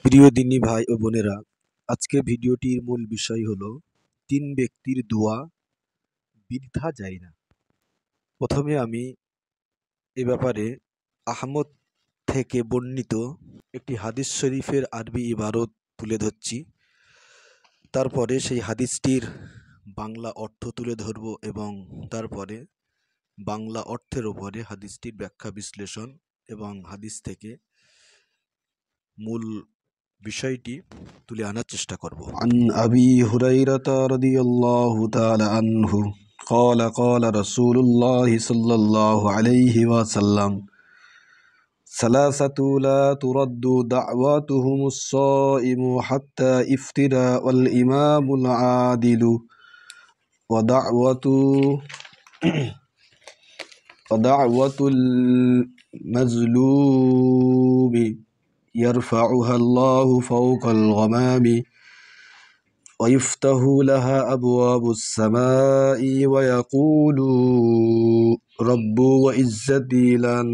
প্রিয় দিনী ভাই ও বোনেরা, আজকে ভিডিওটির মূল বিষয় হলো ৩ ব্যক্তির দোয়া বৃথা যায় না। প্রথমে আমি এ ব্যাপারে আহমদ থেকে বর্ণিত একটি হাদিস শরীফের আরবি ইবারত তুলে ধরছি। তারপরে সেই হাদিসটির বাংলা অর্থ তুলে ধরব এবং তারপরে বাংলা অর্থের ওপরে হাদিসটির ব্যাখ্যা বিশ্লেষণ এবং হাদিস থেকে মূল বিষয়টি তুলে আনার চেষ্টা করব। عن أبي هريرة رضي الله تعالى عنه قال رسول الله صلى الله عليه وسلم ثلاثة لا ترد دعواتهم الصائم حتى يفطر والإمام العادل ودعوة المظلوم يرفعها الله فوق الغمام ويفتح لها أبواب السماء ويقول رب وعزتي لن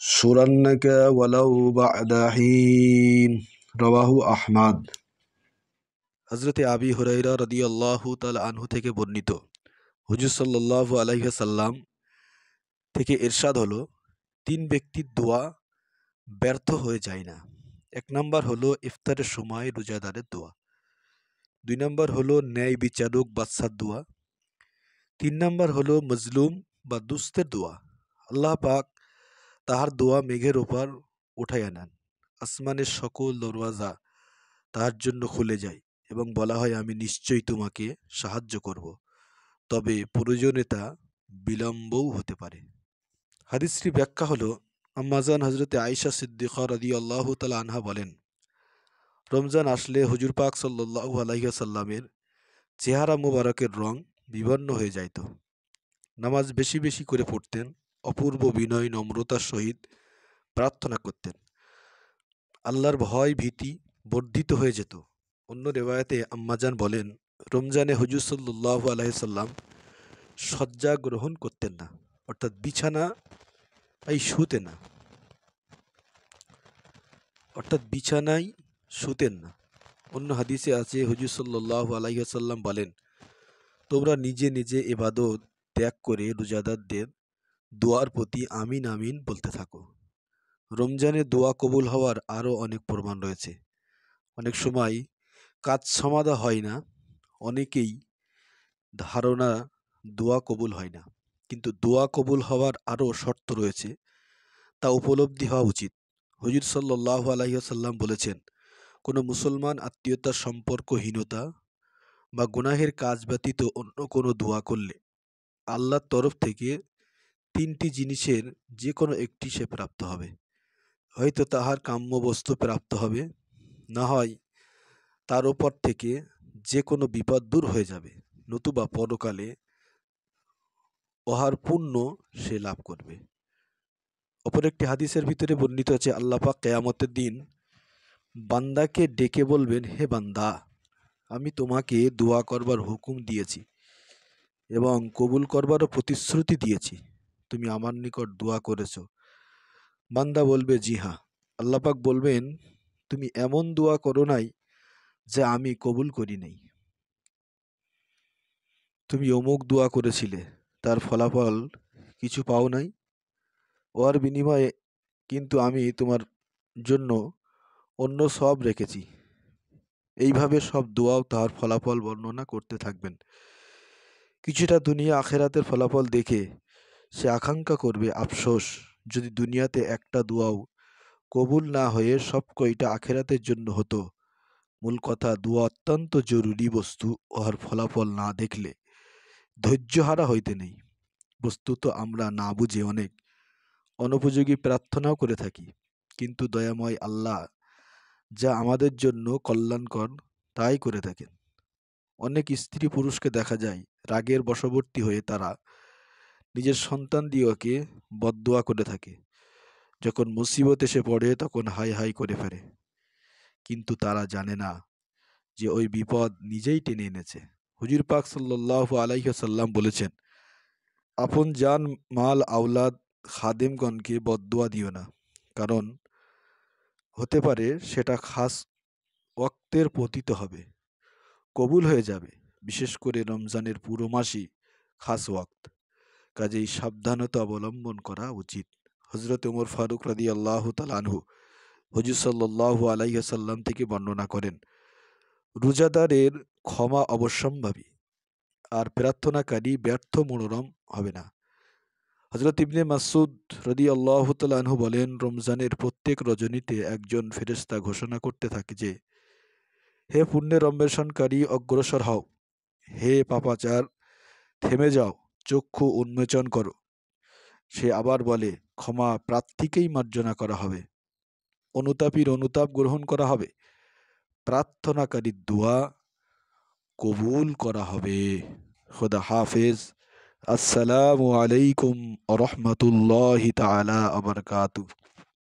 شرنك ولو بعد حين رواه أحمد। হযরতে আবি হুরায়রা রাদিয়াল্লাহু তাআলা আনহু থেকে বর্ণিত, হুজুর সাল্লাল্লাহু আলাইহি ওয়াসাল্লাম থেকে ইরশাদ হলো, ৩ ব্যক্তির দোয়া ব্যর্থ হয়ে যায় না। ১ নাম্বার হলো ইফতারের সময় রোজাদারের দোয়া। ২ নাম্বার হলো ন্যায় বিচারক বাদশার দোয়া। ৩ নাম্বার হলো মজলুম বা দুস্থের দোয়া। আল্লাহ পাক তাহার দোয়া মেঘের ওপর উঠাইয়া নেন। আসমানের সকল দরওয়াজা তাহার জন্য খুলে যায় এবং বলা হয়, আমি নিশ্চয়ই তোমাকে সাহায্য করব, তবে প্রয়োজনে তা বিলম্বও হতে পারে। হাদিসটির ব্যাখ্যা হলো, আম্মাজান হযরতে আয়েশা সিদ্দিকা রাদিয়াল্লাহু তাআলা আনহা বলেন, রমজান আসলে হুজুর পাক সাল্লাল্লাহু আলাইহি ওয়াসাল্লামের চেহারা মুবারকের রং বিবর্ণ হয়ে যাইত। নামাজ বেশি বেশি করে পড়তেন, অপূর্ব বিনয় নম্রতার সহিত প্রার্থনা করতেন। আল্লাহর ভয় ভীতি বর্ধিত হয়ে যেত। অন্য রেওয়ায়াতে আম্মাজান বলেন, রমজানে হুজুর সাল্লাল্লাহু আলাইহি সাল্লাম শয্যা গ্রহণ করতেন না, অর্থাৎ বিছানায় শুতেন না। অন্য হাদিসে আছে, হুজুর সাল্লাল্লাহু আলাইহি ওয়াসাল্লাম বলেন, তোমরা নিজে নিজে ইবাদত ত্যাগ করে রোজাদারদের দোয়ার প্রতি আমিন আমিন বলতে থাকো। রমজানে দোয়া কবুল হওয়ার আরও অনেক প্রমাণ রয়েছে। অনেক সময় কাজ সমাধা হয় না, অনেকেই ধারণা দোয়া কবুল হয় না, কিন্তু দোয়া কবুল হওয়ার আরও শর্ত রয়েছে, তা উপলব্ধি হওয়া উচিত। হুজুর সাল্লাল্লাহু আলাইহি ওয়াসাল্লাম বলেছেন, কোনো মুসলমান আত্মীয়তার সম্পর্কহীনতা বা গুনাহের কাজ ব্যতীত অন্য কোনো দোয়া করলে আল্লাহর তরফ থেকে ৩টি জিনিসের যে কোনো একটি সে প্রাপ্ত হবে। হয়তো তাহার কাম্য বস্তু প্রাপ্ত হবে, না হয় তার ওপর থেকে যে কোনো বিপদ দূর হয়ে যাবে, নতুবা পরকালে উহার পুণ্য সে লাভ করবে। অপর একটি হাদিসের ভিতরে বর্ণিত আছে, আল্লাহ পাক কিয়ামতের দিন বান্দাকে ডেকে বলবেন, হে বান্দা, আমি তোমাকে দোয়া করবার হুকুম দিয়েছি এবং কবুল করবারও প্রতিশ্রুতি দিয়েছি। তুমি আমার নিকট দোয়া করেছ। বান্দা বলবে, জি হ্যাঁ। আল্লাহ পাক বলবেন, তুমি এমন দোয়া করো নাই যা আমি কবুল করি নাই। তুমি অমুক দোয়া করেছিলে, তার ফলাফল কিছু পাও নাই, ওর বিনিময়ে কিন্তু আমি তোমার জন্য অন্য সব রেখেছি। এইভাবে সব দোয়াও তার ফলাফল বর্ণনা করতে থাকবেন। কিছুটা দুনিয়া আখেরাতের ফলাফল দেখে সে আকাঙ্ক্ষা করবে, আফসোস যদি দুনিয়াতে একটা দোয়াও কবুল না হয়ে সব কয়টা আখেরাতের জন্য হতো। মূল কথা, দোয়া অত্যন্ত জরুরি বস্তু, ওর ফলাফল না দেখলে ধৈর্যহারা হইতে নেই। বস্তুত আমরা না বুঝে অনেক অনুপযোগী প্রার্থনাও করে থাকি, কিন্তু দয়াময় আল্লাহ যা আমাদের জন্য কল্যাণকর তাই করে থাকেন। অনেক স্ত্রী পুরুষকে দেখা যায় রাগের বশবর্তী হয়ে তারা নিজের সন্তানদিগকে বদদোয়া করে থাকে। যখন মুসিবত এসে পড়ে তখন হাই হাই করে ফেলে, কিন্তু তারা জানে না যে ওই বিপদ নিজেই টেনে এনেছে। হুজুর পাক সাল্লাল্লাহু আলাইহি ওয়াসাল্লাম বলেছেন, আপন জান মাল আওলাদ খাদেমগণকে বদদোয়া দিও না, কারণ হতে পারে সেটা খাস ওয়াক্তের পতিত হবে, কবুল হয়ে যাবে। বিশেষ করে রমজানের পুরো মাসই খাস ওয়াক্ত, কাজেই সাবধানতা অবলম্বন করা উচিত। হজরত উমর ফারুক রাদিয়াল্লাহু তাআলা আনহু হুজুর সাল্লাল্লাহু আলাইহি ওয়াসাল্লাম থেকে বর্ণনা করেন, রোজাদারের ক্ষমা অবশ্যম্ভাবী, আর প্রার্থনাকারী ব্যর্থ মনোরম হবে না। হযরত ইবনে মাসউদ রাদিয়াল্লাহু তাআলা আনহু বলেন, রমজানের প্রত্যেক রজনীতে একজন ফেরেশতা ঘোষণা করতে থাকে যে, হে পুণ্যের অন্বেষণকারী, অগ্রসর হও। হে পাপাচার, থেমে যাও, চক্ষু উন্মোচন করো। সে আবার বলে, ক্ষমা প্রার্থীকেই মার্জনা করা হবে, অনুতাপীর অনুতাপ গ্রহণ করা হবে, প্রার্থনাকারীর দোয়া কবুল করা হবে। খোদা হাফেজ। আসসালামু আলাইকুম ওয়া রাহমাতুল্লাহি তাআলা ওয়া বারাকাতুহু।